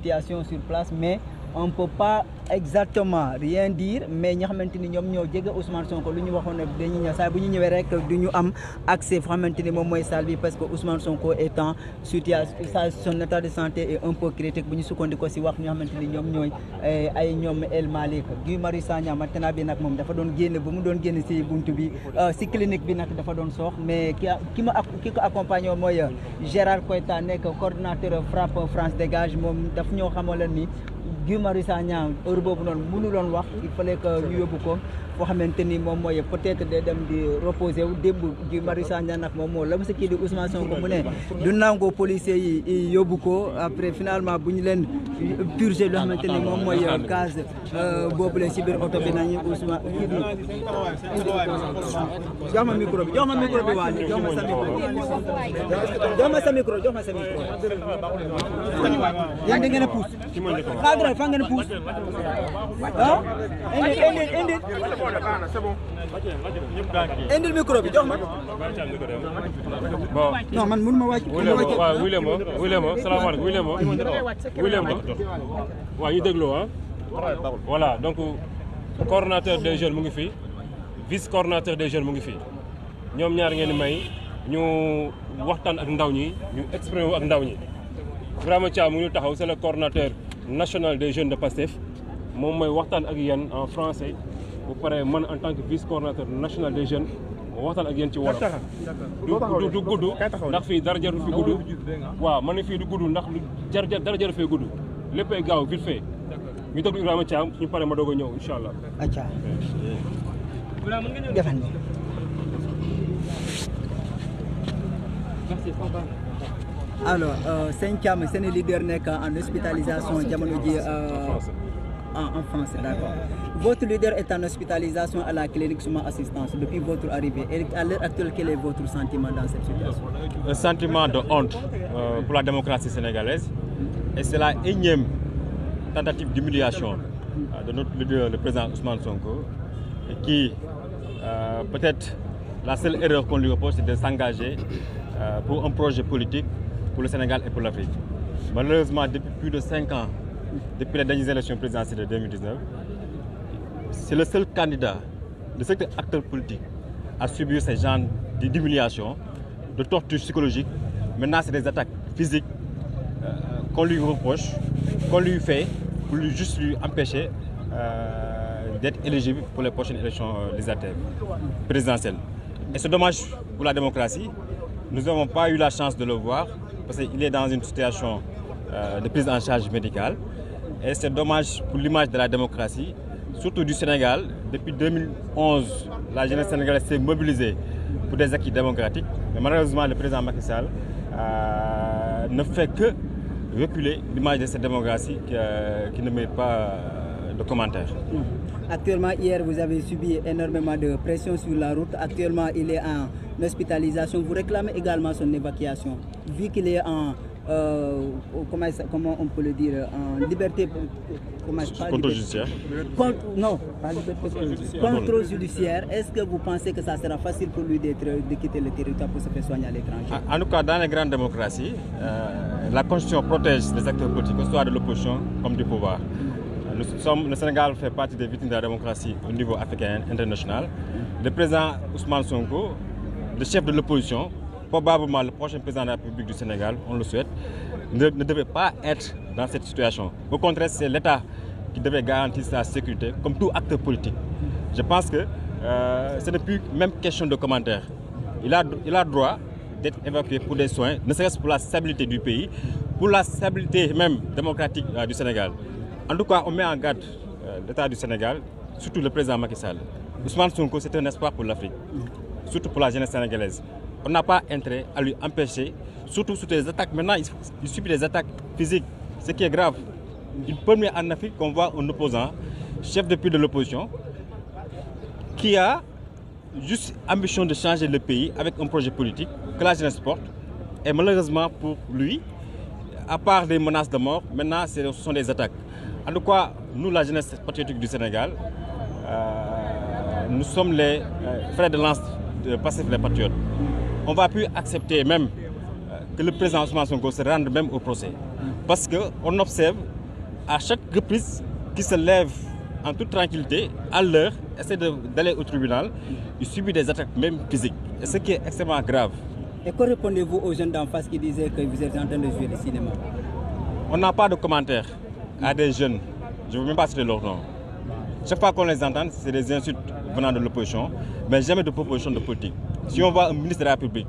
situation sur place, mais on ne peut pas exactement rien dire, mais ñi xamante ni ñoom ñoo jege Ousmane Sonko lu ñu waxoon ne dañuy ñëw saa bu ñu ñëwee rek du ñu am accès xamante ni moom mooy salle bi parce que Ousmane Sonko est en situation, son état de santé est un peu critique bu ñu sukkandikoo si wax ñi xamante ni ñoom ñooy ay ñoom El Malick. Guy Marius Sagna maintenant bi nag moom dafa doon génn bu mu doon génn si buntu bi si clinique bi nag dafa doon soox, mais ki ko accompagné woon mooy Gérard Koita nekk coordinateur FRAPP France Dégage, moom daf ñoo xamal ni Guy Marius Sagna heure boobu noonu mënu loon wax, il fallait que ñu yóbbu ko foo xamante ni moom mooy peut-être day dem di reposer wu. démb Guy Marius Sagna nag moom moo la mu si kii di Ousmane Sonko mu ne du nangu policiers yi yóbbu ko, après finalement bu ñu leen purgé loo xamante ni moom mooy gaz boobu leen si biir oto bi nañu Ousmane kii bi jox ma micro bi waa jox ma sa micro yéen da ngeen a pousse cadre fa ngeen a pousse indil micro bi jox ma. bon non man mënu ma wàcc. waaw wuyle ma salaamaaleykum wuyle ma waaw ñu déglu voilà donc coordonnateur des jeunes mu ngi fi, vice coordonnateur des jeunes mu ngi fi, ñoom ñaar ngeen may ñu waxtaan ak ndaw ñi, ñu exprimer wu ak ndaw ñi. Ibrahima Thiam mu ngi taxaw, c'est le coordonnateur national des jeunes de PASTEF, moom mooy waxtaan ak yéen en français. bu paree man en tant que vice coordonnateur national des jeunes moo waxtaan ak yéen ci wolof. du gudd ndax fii dara jarul fi gudd. waaw man fii du gudd ndax lu dara jarul fee gudd léppay gaaw vite fait. ñu déglu Ibrahima Thiam suñu paree ma doog a ñëw incha allah. acca defal ni alors Sëñ Thiam seen leader nekk en hospitalisation jamono ji en France, d'accord. Votre leader est en hospitalisation à la clinique Souma Assistance depuis votre arrivée. Et à l'heure actuelle, quel est votre sentiment dans cette situation? Un sentiment de honte pour la démocratie sénégalaise. Et c'est la énième tentative d'humiliation de notre leader, le président Ousmane Sonko, qui, peut-être, la seule erreur qu'on lui reproche, c'est de s'engager pour un projet politique pour le Sénégal et pour l'Afrique. Malheureusement, depuis plus de 5 ans, depuis les dernières élections présidentielles de 2019, c'est le seul candidat, le seul acteur politique à subir ces genres d'humiliation, de torture psychologique. Maintenant, c'est des attaques physiques qu'on lui reproche, qu'on lui fait pour juste lui empêcher d'être éligible pour les prochaines élections législatives présidentielles. Et c'est dommage pour la démocratie. Nous n'avons pas eu la chance de le voir parce qu'il est dans une situation de prise en charge médicale. Et c'est dommage pour l'image de la démocratie, surtout du Sénégal. Depuis 2011, la jeunesse sénégalaise s'est mobilisée pour des acquis démocratiques. Mais malheureusement, le président Macky Sall ne fait que reculer l'image de cette démocratie qui ne mérite pas de commentaires. Actuellement, hier, vous avez subi énormément de pression sur la route. Actuellement, il est en hospitalisation. Vous réclamez également son évacuation. Vu qu'il est en comment on peut le dire, en liberté, contrôle judiciaire. Non, pas liberté, contrôle judiciaire. Est-ce que vous pensez que ça sera facile pour lui de quitter le territoire pour se faire soigner à l'étranger? En tout cas, dans les grandes démocraties, la Constitution protège les acteurs politiques, que ce soit de l'opposition comme du pouvoir. Le Sénégal fait partie des victimes de la démocratie au niveau africain et international. Le président Ousmane Sonko, le chef de l'opposition, probablement le prochain président de la République du Sénégal, on le souhaite, ne devrait pas être dans cette situation. Au contraire, c'est l'État qui devrait garantir sa sécurité, comme tout acteur politique. Je pense que ce n'est plus même question de commentaire. Il a droit d'être évacué pour des soins, ne serait-ce pour la stabilité du pays, pour la stabilité même démocratique du Sénégal. En tout cas, on met en garde l'État du Sénégal, surtout le président Macky Sall. Ousmane Sonko, c'est un espoir pour l'Afrique, surtout pour la jeunesse sénégalaise. On n'a pas intérêt à lui empêcher, surtout sous les attaques. Maintenant, il subit des attaques physiques, ce qui est grave. Une première en Afrique qu'on voit un opposant, chef de file de l'opposition, qui a juste ambition de changer le pays avec un projet politique que la jeunesse porte. Et malheureusement pour lui, à part des menaces de mort, maintenant ce sont des attaques. En tout cas, nous, la jeunesse patriotique du Sénégal, nous sommes les frères de lance de Pastef les Patriotes. On ne va plus accepter même que le président Ousmane Sonko se rende même au procès. parce qu'on observe à chaque reprise qu'il se lève en toute tranquillité, à l'heure, essaie d'aller au tribunal, il subit des attaques même physiques, et ce qui est extrêmement grave. Et que répondez-vous aux jeunes d'en face qui disaient que vous êtes en train de jouer le cinéma? On n'a pas de commentaires à des jeunes, je ne veux même pas citer leur nom. Chaque fois qu'on les entend, c'est des insultes venant de l'opposition, mais jamais de proposition de politique. Si on voit un ministre de la République,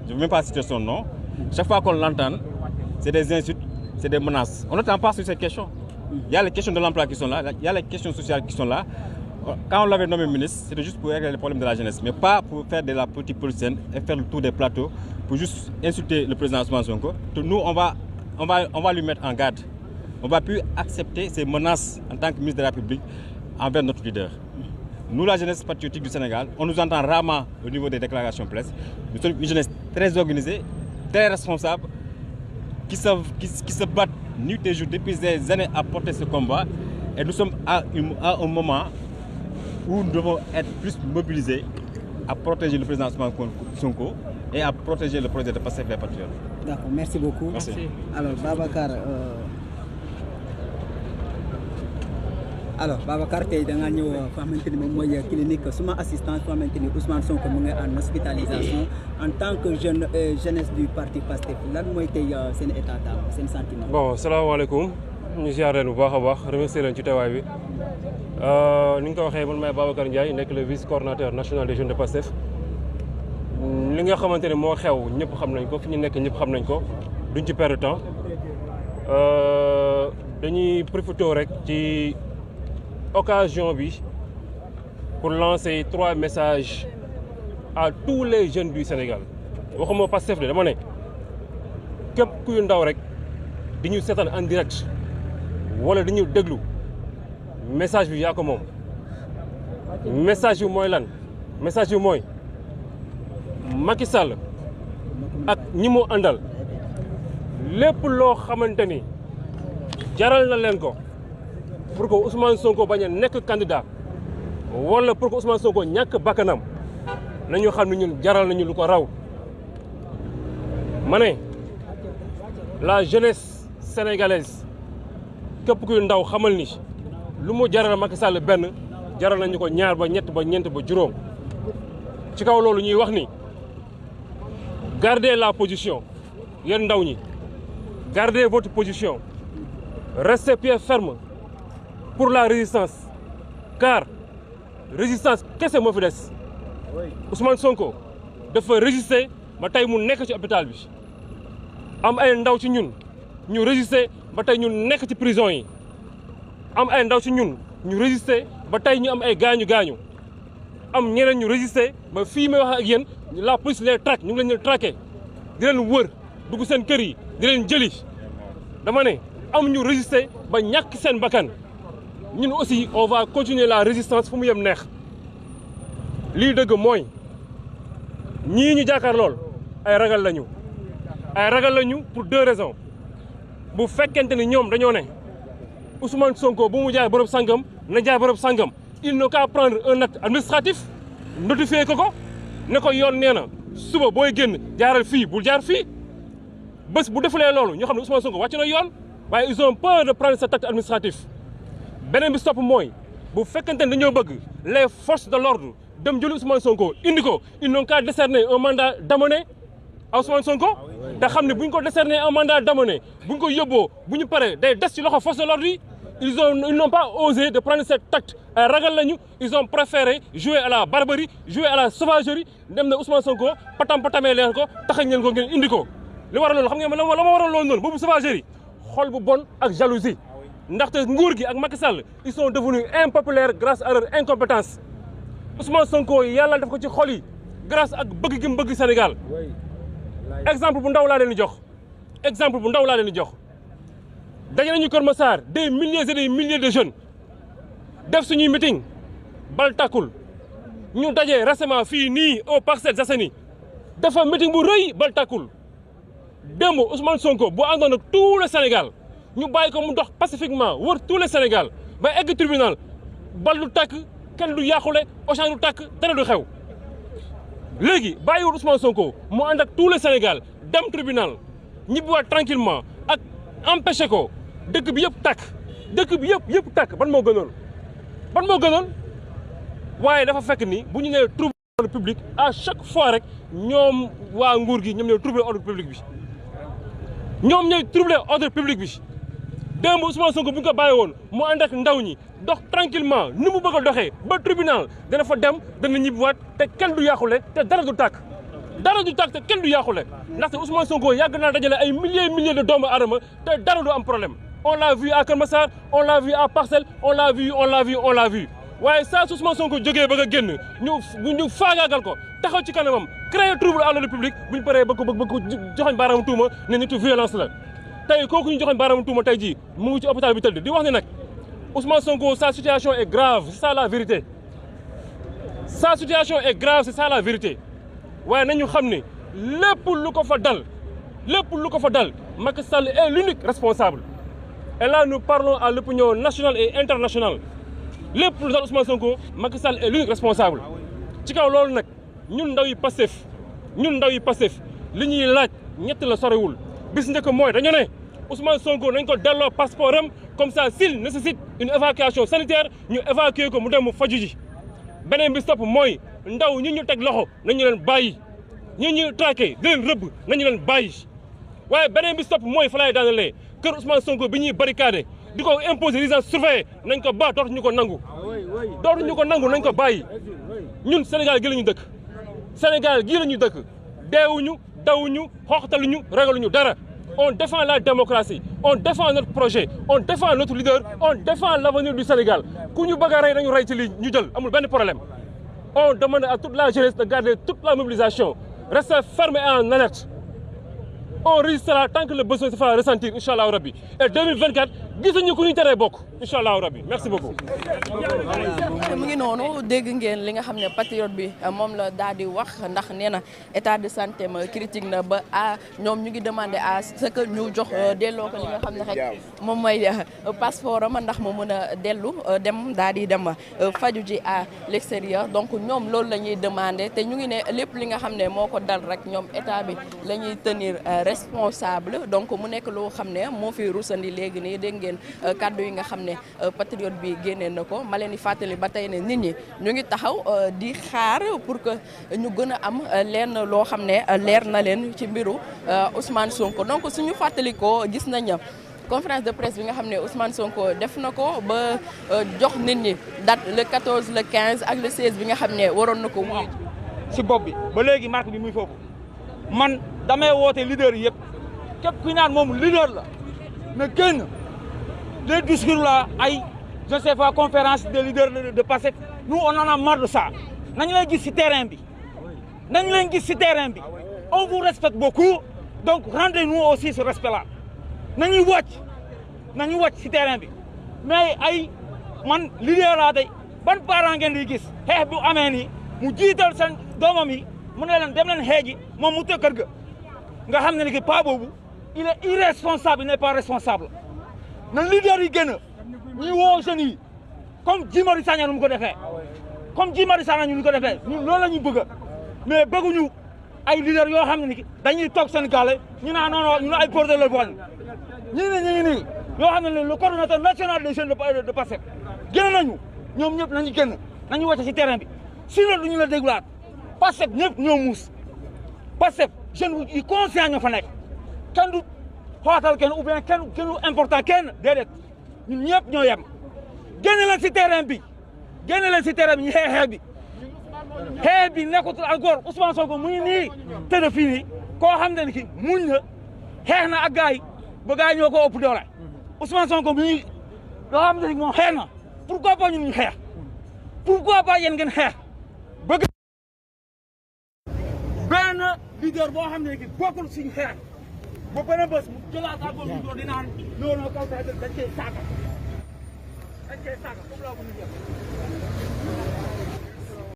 je ne veux même pas citer son nom, chaque fois qu'on l'entend, c'est des insultes, c'est des menaces. On n'entend pas sur ces questions. Il y a les questions de l'emploi qui sont là, il y a les questions sociales qui sont là. Quand on l'avait nommé ministre, c'était juste pour régler les problèmes de la jeunesse, mais pas pour faire de la politique politicienne et faire le tour des plateaux pour juste insulter le président Ousmane Sonko. Nous, on va lui mettre en garde. On ne va plus accepter ces menaces en tant que ministre de la République envers notre leader. Nous, la jeunesse patriotique du Sénégal, on nous entend rarement au niveau des déclarations presse. Nous sommes une jeunesse très organisée, très responsable, qui se battent nuit et jour depuis des années à porter ce combat. Et nous sommes à un moment où nous devons être plus mobilisés à protéger le président Ousmane Sonko et à protéger le projet de Pastef les Patriotes. D'accord, merci beaucoup. Merci. Alors, Babacar tey da nga ñëw fa xamante ni moom mooy clinique suma assistance fa xamante ni Ousmane Sonko mu ngi en hospitalisation en tant que jeunesse du parti Pastef lan mooy tey seen état d'âme seen sentiment. Bon, salaamaaleykum ñu ziar leen bu baax a baax remercier leen ci teewaay bi ni nga ko waxee man maay Babacar Ndiaye nekk le vice coordinateur national des jeunes de Pastef. Li nga xamante ne moo xew ñëpp xam nañ ko fi ñu nekk ñëpp xam nañ ko duñ ci perdre temps dañuy profité rek ci occasion bi pour lancer 3 messages à tous les jeunes du Sénégal waxuma Pastef de dama ne képp kuy ndaw rek di ñu seetaan en direct wala di ñu déglu message bi yaa ko moom message bi mooy lan message bi mooy Macky Sall ak ñi mu àndal lépp loo xamante ni jaral na leen ko pour que Ousmane Sonko bañ a nekk candidat wala pour que Ousmane Sonko ñàkk bakkanam nañu xam ne ñun jaral nañu lu ko raw ma ne la jeunesse sénégalaise képp kuy ndaw xamal ni lu mu jaral Macky Sall benn jaral nañu ko ñaar ba ñett ba ñeent ba juróom ci kaw loolu ñuy wax ni gardez la position yéen ndaw ñi gardez votre position restez pied ferme pour la résistance car résistance kese moo fi des Ousmane Sonko dafa résister ba tey mu nekk ci hôpital bi am ay ndaw ci ñun ñu résister ba tey ñu nekk ci prison yi am ay ndaw ci ñun ñu résister ba tey ñu am ay gaañu am ñeneen ñu résister ba fii may wax ak yéen la police les traque ñu ngi leen di traqué di leen wër dugg seen kër yi di leen jëli dama ne am ñu résister ba ñàkk seen bakkan ñun aussi on va continuer la résistance fu mu yem neex lii dëgg mooy ñii ñu jàkkaar lool ay ragal lañu pour 2 raisons bu fekkente ni ñoom dañoo ne Ousmane Sonko bu mu jaar bërëb sangam na jaar bërëb sangam il n'a qu'à prendre un acte administratif notifier ko ne ko yoon nee na suba booy génn jaaral fii bul jaar fii bés bu defulee loolu ñoo xam ne Ousmane Sonko wàcc na yoon waaye ils ont peur de prendre cet acte administratif beneen bi stopp mooy bu fekkente ne dañoo bëgg les forces de l'ordre dem jëli Ousmane Sonko indi ko ils n'ont qu'à décerner un mandat d'amener à Ousmane Sonko te xam ne bu ñu ko décerner un mandat d'amener bu ñu ko yóbboo bu ñu paree day des ci loxo force de l'ordre yi ils n'ont pas osé de prendre cet acte ay ragal lañu ils ont préféré jouer à la barbarie jouer à la sauvagerie dem na Ousmane Sonko patamee leen ko taxañ leen ko ngeen indi ko li waral loolu xam ngeen la ma waral loolu noonu boobu sauvagerie xol bu bon ak jalousie ndaxte nguur gi ak Macky Sall ils sont devenus impopulaires grâce à leur incompétence Ousmane Sonko yàlla def ko ci xol yi grâce ak bëgg gi mu bëgg Sénégal exemple bu ndaw laa leen di jox daje nañu Kër Massar des milliers et des milliers de jeunes def suñuy meeting bal tàkkul ñu daje récemment fii nii au Parcelles Assainies dafa meeting bu rëy bal tàkkul démb Ousmane Sonko bu àndoon ak tout le Sénégal ñu bàyyi ko mu dox pacifiquement wër tout le Sénégal ba egg tribunal bal du tàkk kenn du yàqule Auchan du tàkk dara du xew léegi bàyyiwul Ousmane Sonko mu ànd ak tout le Sénégal dem tribunal ñibbiwaat tranquillement ak empêché ko dëkk bi yëpp yëpp tàkk ban moo gënoon waaye dafa fekk ni bu ñu nee trouble ordre public à chaque fois rek ñoom waa nguur gi ñoom ñooy troubler ordre public bi démb Ousmane Sonko bu ñu ko bàyyi woon mu ànd ak ndaw ñi dox tranquillement ni mu bëgg a doxee ba tribunal dana fa dem dana ñibbiwaat te kenn du yàqule te dara du tàkk te kenn du yàqule ndaxte Ousmane Sonko yàgg naa dajale ay milliers de doomu aadama te dara du am problème on l'a vu à Keur Massar on l'a vu à Parcelles on l'a vu waaye saa su Ousmane Sonko jógee bëgg a génn ñu faagaagal ko taxaw ci kanamam créer trouble à l'ordre public bu ñu paree bëgg ko joxoñ baaraamu tuuma ne nitu violence la tey kooku ñu joxoñ baaraamu tuuma tey jii mu ngi ci hôpital bi tëdd di wax ne nag Ousmane Sonko sa situation est grave c'est ça la vérité waaye nañu xam ne lépp lu ko fa dal Macky Sall est l'unique responsable et là nous parlons à l'opinion nationale et internationale lépp lu dal Ousmane Sonko Macky Sall est l'unique responsable ci kaw loolu nag ñun ndaw yi Pastef li ñuy laaj ñett la sorewul bis njëkk mooy dañu ne Ousmane Sonko nañ ko delloo passeport am comme ça s'il nécessite une évacuation sanitaire ñu évacuer ko mu dem mu faju ji beneen bi topp mooy ndaw ñi ñu teg loxo nañu leen bàyyi ñi ñu traqué di leen rëbb nañu leen bàyyi waaye beneen bi topp mooy fa laay daanalee kër Ousmane Sonko bi ñuy barricadé di ko imposer résidence surveillée nañ ko ba dootuñu ko nangu nañ ko bàyyi ñun Sénégal gi la ñu dëkk deewuñu dawuñu xooxtaluñu ragaluñu dara on défend la démocratie on défend notre projet on défend notre leader on défend l'avenir du Sénégal ku ñu bëgg a rey nañu rey ci lii ñu jël amul benn problème on demande à toute la jeunesse de garder toute la mobilisation rester ferme et en alerte on résistera tant que le besoin se fera ressentir inchallah rabbi et 2024 gisuñu ku ñu teree bokk inchallah rabbi merci beaucoup. mu ngi noonu dégg ngeen li nga xam ne patriote bi moom la daal di wax ndax nee na état de santé ma critique na ba ñoom ñu ngi demandé à ce que ñu jox delloo ko li nga xam ne rek moom mooy passeport am ndax mu mën a dellu dem daal di dem faju ji à l'extérieur donc ñoom loolu la ñuy demandé te ñu ngi ne lépp li nga xam ne moo ko dal rek ñoom état bi la ñuy tenir responsable donc mu nekk loo xam ne moo fi rusandi léegi nii dégg ngeen kàddu yi nga xam ne patriote bi génnee na ko ma leen di fàttali ba tey ne nit ñi ñu ngi taxaw di xaar pour que ñu gën a am leen loo xam ne leer na leen ci mbiru Ousmane Sonko donc suñu fàttali ko gis nañ conférence de presse bi nga xam ne Ousmane Sonko def na ko ba jox nit ñi date le 14 le 15 ak le 16 bi nga xam ne waroon na ko wuyu si bopp bi ba léegi marque bi muy foofu man damay woote leader yëpp képp ku naan moom leader la na génn les discours là ay je ne sais pas conférence des leaders de Pastef nous on en a marre de ça nañu leen gis ci terrain bi on vous respecte beaucoup donc rendez-nous aussi ce respect là nañuy wàcc ci terrain bi mais ay man leader laa tey ban parent ngeen di gis xeex bu amee nii mu jiital seen doomam yi mu ne leen dem leen xeeji moom mu tëj kër ga nga xam ne ni que pas boobu il est irresponsable il n'est pas responsable na leader yi gën a ñuy woo jeunes yi comme Guy Marius Sagna nu mu ko defee ñun loolu la ñu bëgg mais bëgguñu ay leader yoo xam ne ni dañuy toog seen gàlle ñu naan non ñu ay porteurs de voix ñu ngi nii yoo xam ne le coordonnateur national des jeunes de Pastef génn nañu ñoom ñëpp nañu génn nañu wàcc ci terrain bi sinon duñu la déglaat Pastef ñëpp ñoo muus Pastef jeune yi conscient ñoo fa nekk kenn du xootal kenn ou bien kenn important kenn déedéet ñun ñëpp ñoo yem génn leen ci terrain bi ñu xeex bi nekkatul encore Ousmane Sonko mu ngi nii tëdd fii nii koo xam ne ki muñ na xeex na ak gars yi ba gars yi ñoo ko ëpp doole Ousmane Sonko mu ngi loo xam ne moom xeex na pourquoi pas ñun ñu xeex pourquoi pas yéen ngeen xeex bëgg benn leader boo xam ne ki bokkul suñu xeex ba benn bés mu jëlaat ak micro di naan non kaw dañ cee saaga foofu laa ko ñu